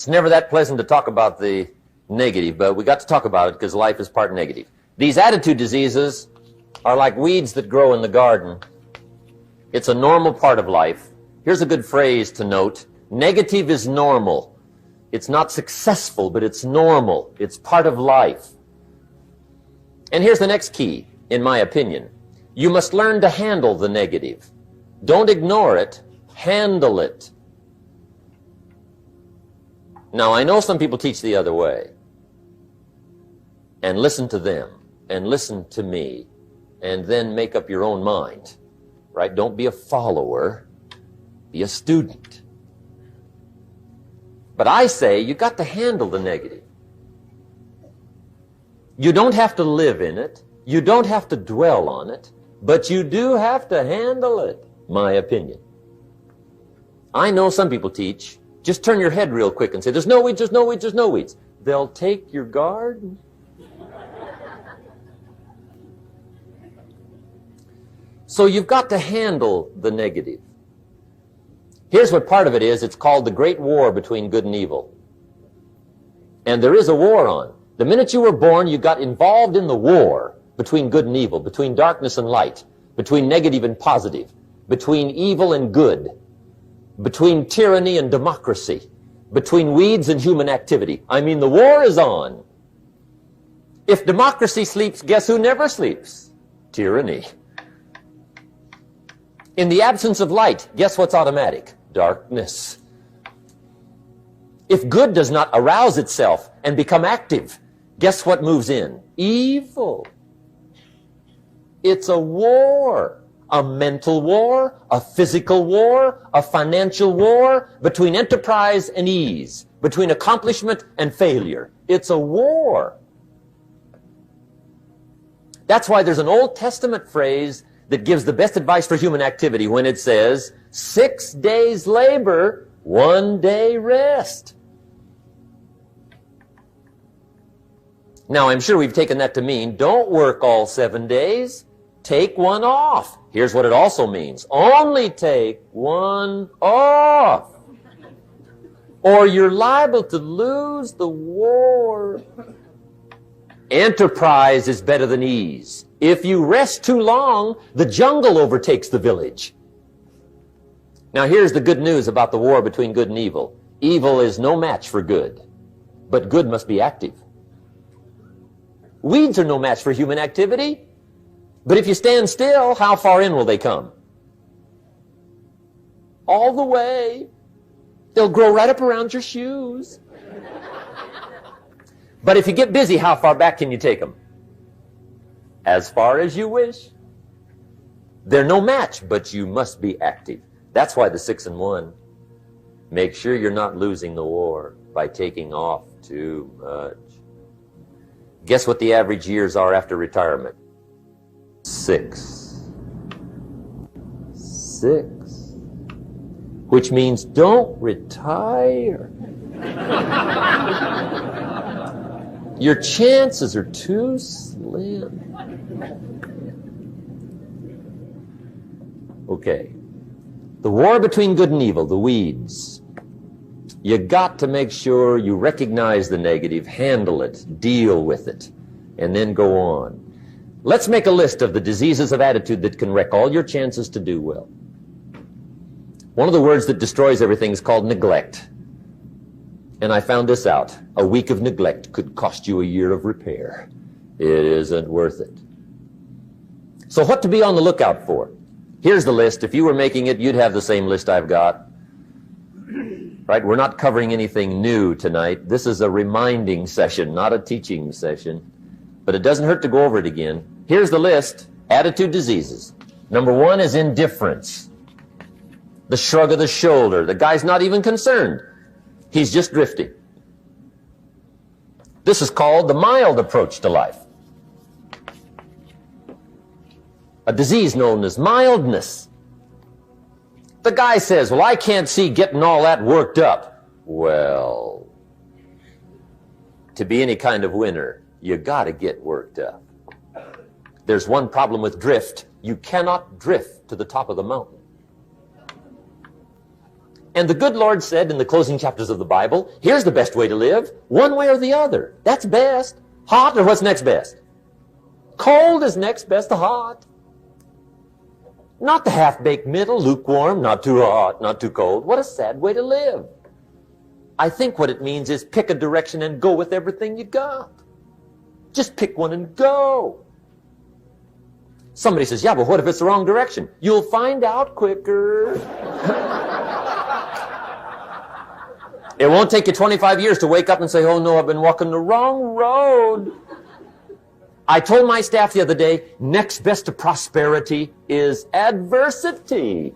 It's never that pleasant to talk about the negative, but we got to talk about it because life is part negative. These attitude diseases are like weeds that grow in the garden. It's a normal part of life. Here's a good phrase to note. Negative is normal. It's not successful, but it's normal. It's part of life. And here's the next key, in my opinion. You must learn to handle the negative. Don't ignore it. Handle it. Now, I know some people teach the other way. And listen to them. And listen to me. And then make up your own mind. Right? Don't be a follower. Be a student. But I say you got to handle the negative. You don't have to live in it. You don't have to dwell on it. But you do have to handle it, my opinion. I know some people teach, just turn your head real quick and say, there's no weeds, there's no weeds, there's no weeds. They'll take your garden. So you've got to handle the negative. Here's what part of it is. It's called the great war between good and evil. And there is a war on. The minute you were born, you got involved in the war between good and evil, between darkness and light, between negative and positive, between evil and good, between tyranny and democracy, between weeds and human activity. I mean, the war is on. If democracy sleeps, guess who never sleeps? Tyranny. In the absence of light, guess what's automatic? Darkness. If good does not arouse itself and become active, guess what moves in? Evil. It's a war. A mental war, a physical war, a financial war, between enterprise and ease, between accomplishment and failure. It's a war. That's why there's an Old Testament phrase that gives the best advice for human activity when it says, 6 days labor, 1 day rest. Now, I'm sure we've taken that to mean, don't work all 7 days, take one off. Here's what it also means, only take one off, or you're liable to lose the war. Enterprise is better than ease. If you rest too long, the jungle overtakes the village. Now here's the good news about the war between good and evil. Evil is no match for good, but good must be active. Weeds are no match for human activity, but if you stand still, how far in will they come? All the way. They'll grow right up around your shoes. But if you get busy, how far back can you take them? As far as you wish. They're no match, but you must be active. That's why the 6 and 1. Make sure you're not losing the war by taking off too much. Guess what the average years are after retirement? 6. 6. Which means don't retire. Your chances are too slim. Okay. The war between good and evil, the weeds. You got to make sure you recognize the negative, handle it, deal with it, and then go on. Let's make a list of the diseases of attitude that can wreck all your chances to do well. One of the words that destroys everything is called neglect. And I found this out. A week of neglect could cost you a year of repair. It isn't worth it. So what to be on the lookout for? Here's the list. If you were making it, you'd have the same list I've got. Right? We're not covering anything new tonight. This is a reminding session, not a teaching session. But it doesn't hurt to go over it again. Here's the list. Attitude diseases. Number 1 is indifference. The shrug of the shoulder. The guy's not even concerned. He's just drifting. This is called the mild approach to life. A disease known as mildness. The guy says, well, I can't see getting all that worked up. Well, to be any kind of winner, you got to get worked up. There's one problem with drift. You cannot drift to the top of the mountain. And the good Lord said in the closing chapters of the Bible, here's the best way to live, one way or the other. That's best. Hot or what's next best? Cold is next best to hot. Not the half-baked middle, lukewarm, not too hot, not too cold. What a sad way to live. I think what it means is pick a direction and go with everything you got. Just pick one and go. Somebody says, yeah, but what if it's the wrong direction? You'll find out quicker. It won't take you 25 years to wake up and say, oh no, I've been walking the wrong road. I told my staff the other day, next best to prosperity is adversity.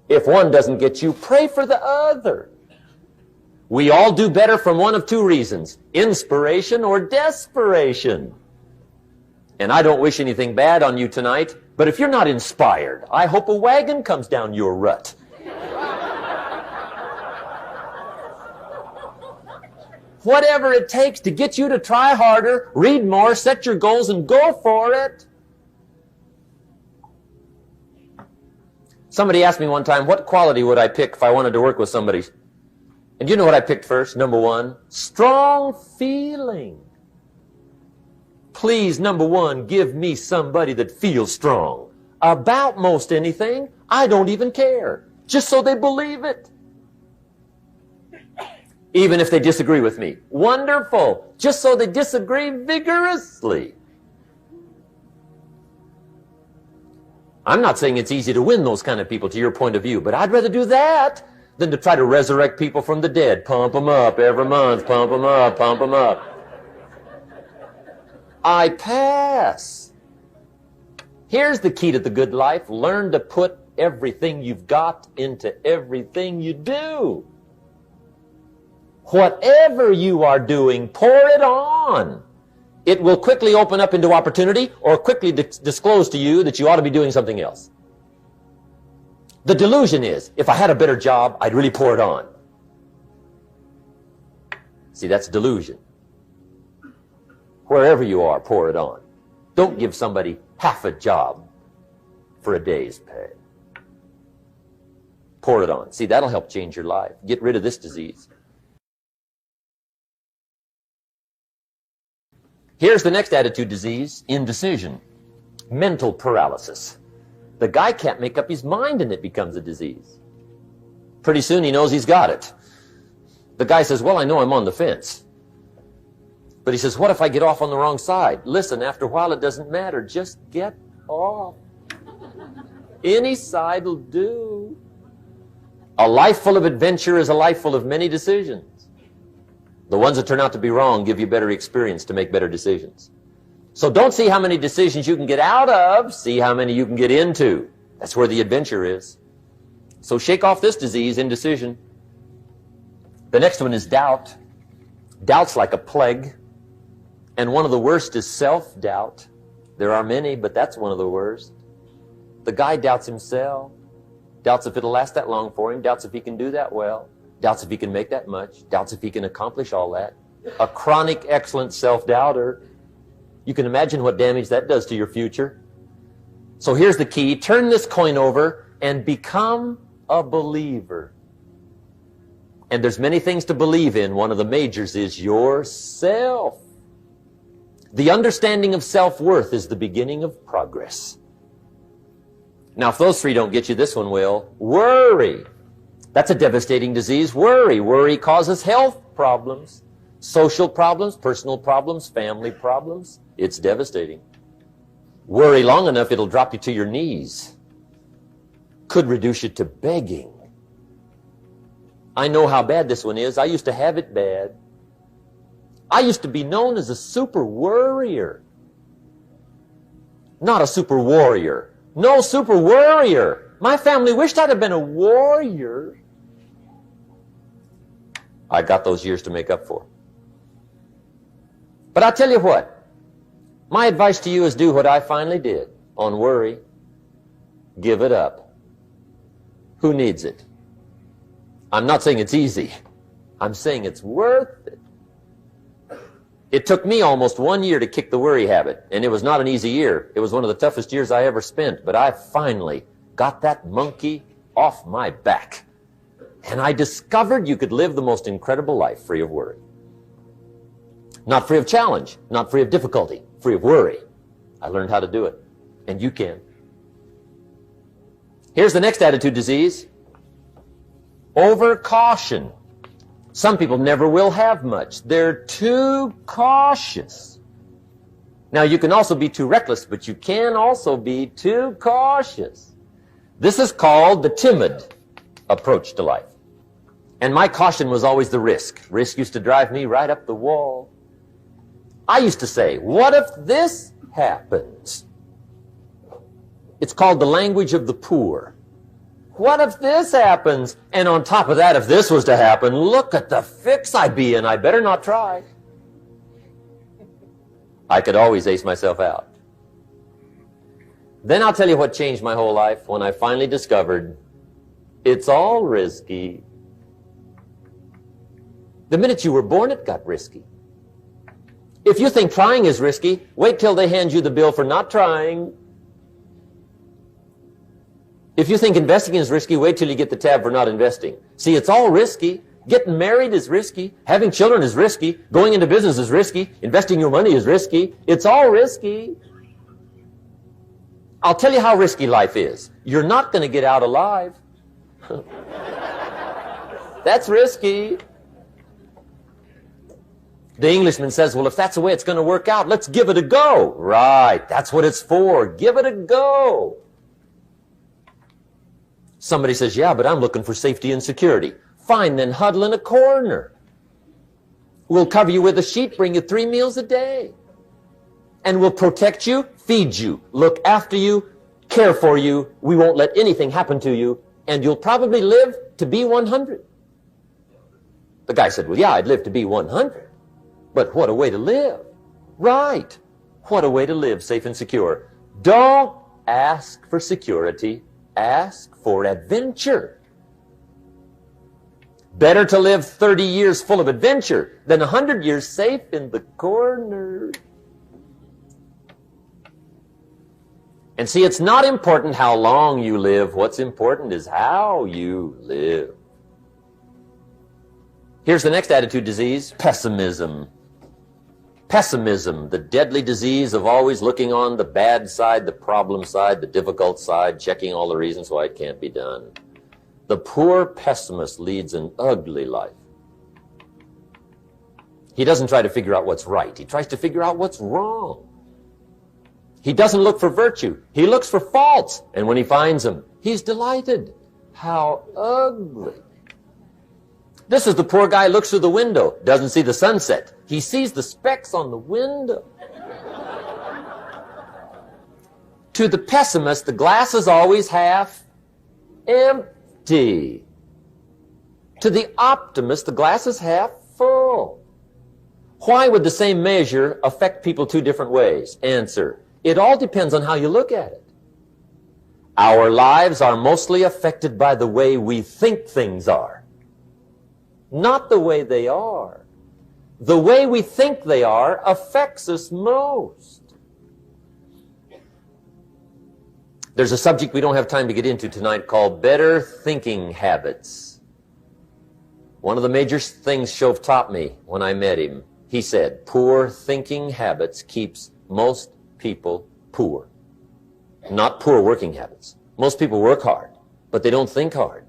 If one doesn't get you, pray for the other. We all do better from one of two reasons, inspiration or desperation. And I don't wish anything bad on you tonight, but if you're not inspired, I hope a wagon comes down your rut. Whatever it takes to get you to try harder, read more, set your goals, and go for it. Somebody asked me one time, what quality would I pick if I wanted to work with somebody? And you know what I picked first? Number one, strong feeling. Please, number one, give me somebody that feels strong. About most anything, I don't even care. Just so they believe it. Even if they disagree with me. Wonderful. Just so they disagree vigorously. I'm not saying it's easy to win those kind of people to your point of view, but I'd rather do that than to try to resurrect people from the dead. Pump them up every month. Pump them up, pump them up. I pass. Here's the key to the good life. Learn to put everything you've got into everything you do. Whatever you are doing, pour it on. It will quickly open up into opportunity or quickly disclose to you that you ought to be doing something else. The delusion is, if I had a better job, I'd really pour it on. See, that's delusion. Wherever you are, pour it on. Don't give somebody half a job for a day's pay. Pour it on. See, that'll help change your life. Get rid of this disease. Here's the next attitude disease, indecision, mental paralysis. The guy can't make up his mind and it becomes a disease. Pretty soon he knows he's got it. The guy says, well, I know I'm on the fence. But he says, what if I get off on the wrong side? Listen, after a while it doesn't matter. Just get off. Any side will do. A life full of adventure is a life full of many decisions. The ones that turn out to be wrong give you better experience to make better decisions. So don't see how many decisions you can get out of, see how many you can get into. That's where the adventure is. So shake off this disease, indecision. The next one is doubt. Doubt's like a plague. And one of the worst is self-doubt. There are many, but that's one of the worst. The guy doubts himself. Doubts if it'll last that long for him. Doubts if he can do that well. Doubts if he can make that much. Doubts if he can accomplish all that. A chronic, excellent self-doubter. You can imagine what damage that does to your future. So here's the key. Turn this coin over and become a believer. And there's many things to believe in. One of the majors is yourself. The understanding of self-worth is the beginning of progress. Now, if those three don't get you, this one will. Worry. That's a devastating disease. Worry. Worry causes health problems, social problems, personal problems, family problems. It's devastating. Worry long enough, it'll drop you to your knees. Could reduce you to begging. I know how bad this one is. I used to have it bad. I used to be known as a super worrier. Not a super warrior. No, super worrier. My family wished I'd have been a warrior. I got those years to make up for. But I'll tell you what. My advice to you is do what I finally did on worry. Give it up. Who needs it? I'm not saying it's easy. I'm saying it's worth it. It took me almost 1 year to kick the worry habit, and it was not an easy year. It was one of the toughest years I ever spent, but I finally got that monkey off my back. And I discovered you could live the most incredible life free of worry. Not free of challenge, not free of difficulty, free of worry. I learned how to do it, and you can. Here's the next attitude disease. Over-caution. Some people never will have much. They're too cautious. Now, you can also be too reckless, but you can also be too cautious. This is called the timid approach to life. And my caution was always the risk. Risk used to drive me right up the wall. I used to say, what if this happens? It's called the language of the poor. What if this happens? And on top of that, if this was to happen, look at the fix I'd be in. I better not try. I could always ace myself out. Then I'll tell you what changed my whole life when I finally discovered it's all risky. The minute you were born, it got risky. If you think trying is risky, wait till they hand you the bill for not trying. If you think investing is risky, wait till you get the tab for not investing. See, it's all risky. Getting married is risky. Having children is risky. Going into business is risky. Investing your money is risky. It's all risky. I'll tell you how risky life is. You're not going to get out alive. That's risky. The Englishman says, well, if that's the way it's going to work out, let's give it a go. Right. That's what it's for. Give it a go. Somebody says, yeah, but I'm looking for safety and security. Fine, then huddle in a corner. We'll cover you with a sheet, bring you 3 meals a day. And we'll protect you, feed you, look after you, care for you. We won't let anything happen to you. And you'll probably live to be 100. The guy said, well, yeah, I'd live to be 100. But what a way to live. Right. What a way to live, safe and secure. Don't ask for security. Ask for adventure. Better to live 30 years full of adventure than 100 years safe in the corner. And see, it's not important how long you live. What's important is how you live. Here's the next attitude disease, pessimism. Pessimism, the deadly disease of always looking on the bad side, the problem side, the difficult side, checking all the reasons why it can't be done. The poor pessimist leads an ugly life. He doesn't try to figure out what's right. He tries to figure out what's wrong. He doesn't look for virtue. He looks for faults. And when he finds them, he's delighted. How ugly. This is the poor guy looks through the window, doesn't see the sunset. He sees the specks on the window. To the pessimist, the glass is always half empty. To the optimist, the glass is half full. Why would the same measure affect people 2 different ways? Answer, it all depends on how you look at it. Our lives are mostly affected by the way we think things are. Not the way they are. The way we think they are affects us most. There's a subject we don't have time to get into tonight called better thinking habits. One of the major things Shove taught me when I met him, he said, poor thinking habits keeps most people poor. Not poor working habits. Most people work hard, but they don't think hard.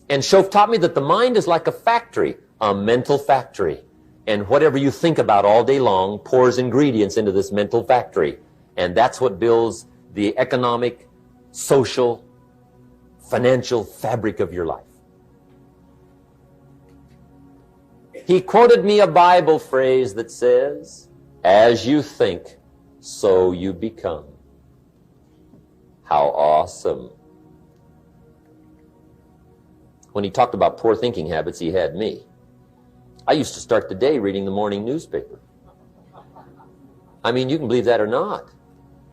And Shove taught me that the mind is like a factory, a mental factory. And whatever you think about all day long pours ingredients into this mental factory. And that's what builds the economic, social, financial fabric of your life. He quoted me a Bible phrase that says, as you think, so you become. How awesome. When he talked about poor thinking habits, he had me. I used to start the day reading the morning newspaper. I mean, you can believe that or not.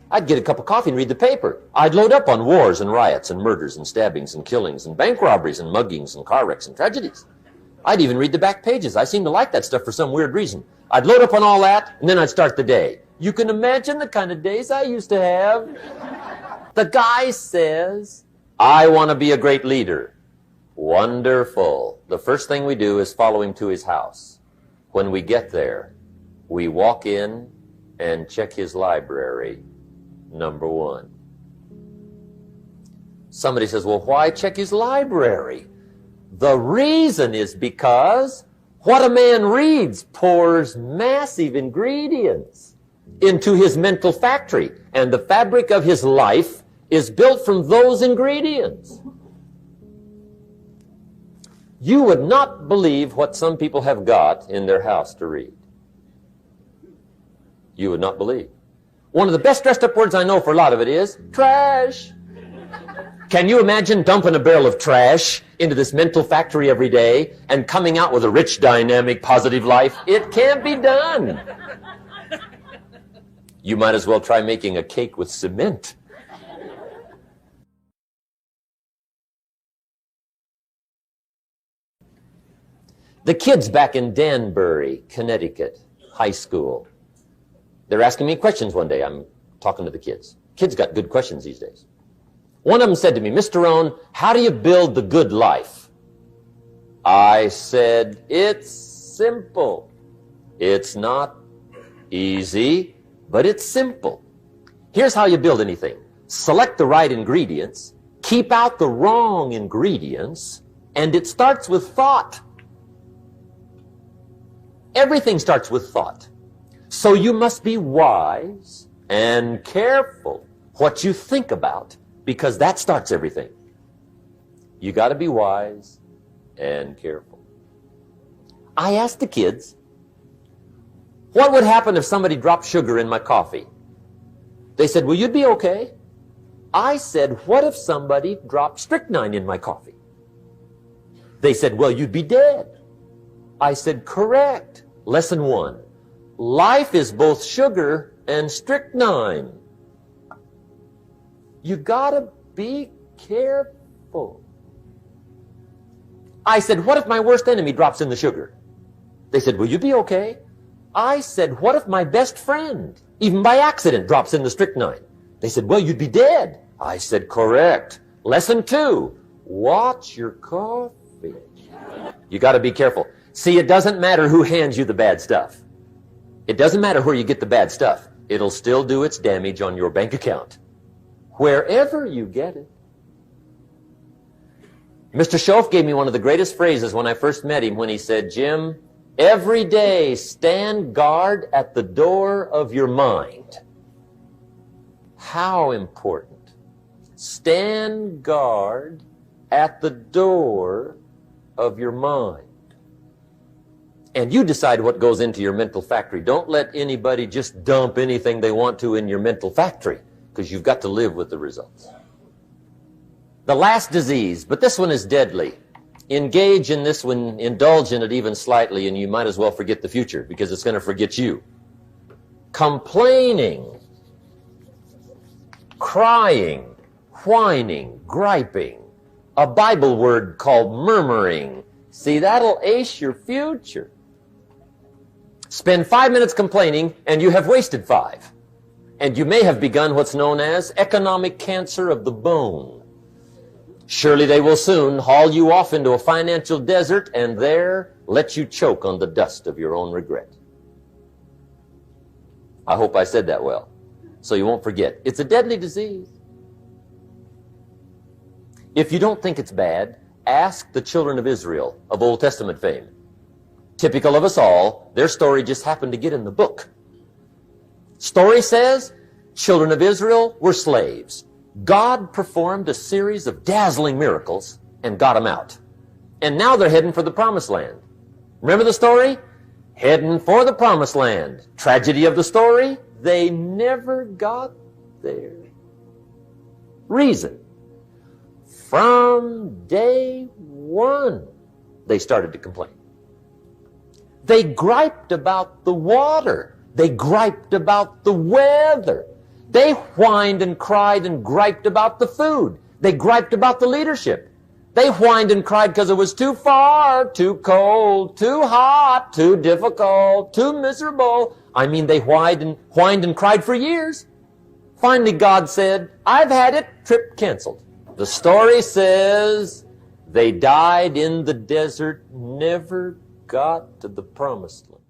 I'd get a cup of coffee and read the paper. I'd load up on wars and riots and murders and stabbings and killings and bank robberies and muggings and car wrecks and tragedies. I'd even read the back pages. I seem to like that stuff for some weird reason. I'd load up on all that, and then I'd start the day. You can imagine the kind of days I used to have. The guy says, I want to be a great leader. Wonderful. The first thing we do is follow him to his house. When we get there, we walk in and check his library, number one. Somebody says, well, why check his library? The reason is because what a man reads pours massive ingredients into his mental factory, and the fabric of his life is built from those ingredients. You would not believe what some people have got in their house to read. You would not believe. One of the best dressed up words I know for a lot of it is trash. Can you imagine dumping a barrel of trash into this mental factory every day and coming out with a rich, dynamic, positive life? It can't be done. You might as well try making a cake with cement. The kids back in Danbury, Connecticut, high school, they're asking me questions one day. I'm talking to the kids. Kids got good questions these days. One of them said to me, Mr. Rohn, how do you build the good life? I said, it's simple. It's not easy, but it's simple. Here's how you build anything. Select the right ingredients, keep out the wrong ingredients, and it starts with thought. Everything starts with thought. So you must be wise and careful what you think about, because that starts everything. You got to be wise and careful. I asked the kids, what would happen if somebody dropped sugar in my coffee? They said, well, you'd be okay. I said, what if somebody dropped strychnine in my coffee? They said, well, you'd be dead. I said, correct. Lesson 1. Life is both sugar and strychnine. You gotta be careful. I said, what if my worst enemy drops in the sugar? They said, will you be okay? I said, what if my best friend, even by accident, drops in the strychnine? They said, well, you'd be dead. I said, correct. Lesson 2, watch your coffee. You gotta be careful. See, it doesn't matter who hands you the bad stuff. It doesn't matter where you get the bad stuff. It'll still do its damage on your bank account, wherever you get it. Mr. Schoaf gave me one of the greatest phrases when I first met him when he said, Jim, every day stand guard at the door of your mind. How important. Stand guard at the door of your mind. And you decide what goes into your mental factory. Don't let anybody just dump anything they want to in your mental factory, because you've got to live with the results. The last disease, but this one is deadly. Engage in this one, indulge in it even slightly, and you might as well forget the future, because it's going to forget you. Complaining, crying, whining, griping, a Bible word called murmuring. See, that'll ace your future. Spend 5 minutes complaining, and you have wasted 5. And you may have begun what's known as economic cancer of the bone. Surely they will soon haul you off into a financial desert and there let you choke on the dust of your own regret. I hope I said that well, so you won't forget. It's a deadly disease. If you don't think it's bad, ask the children of Israel of Old Testament fame. Typical of us all, their story just happened to get in the book. Story says, children of Israel were slaves. God performed a series of dazzling miracles and got them out. And now they're heading for the promised land. Remember the story? Heading for the promised land. Tragedy of the story? They never got there. Reason. From day one, they started to complain. They griped about the water. They griped about the weather. They whined and cried and griped about the food. They griped about the leadership. They whined and cried because it was too far, too cold, too hot, too difficult, too miserable. I mean, they whined and cried for years. Finally, God said, I've had it, trip canceled. The story says They died in the desert, never got to the promised land.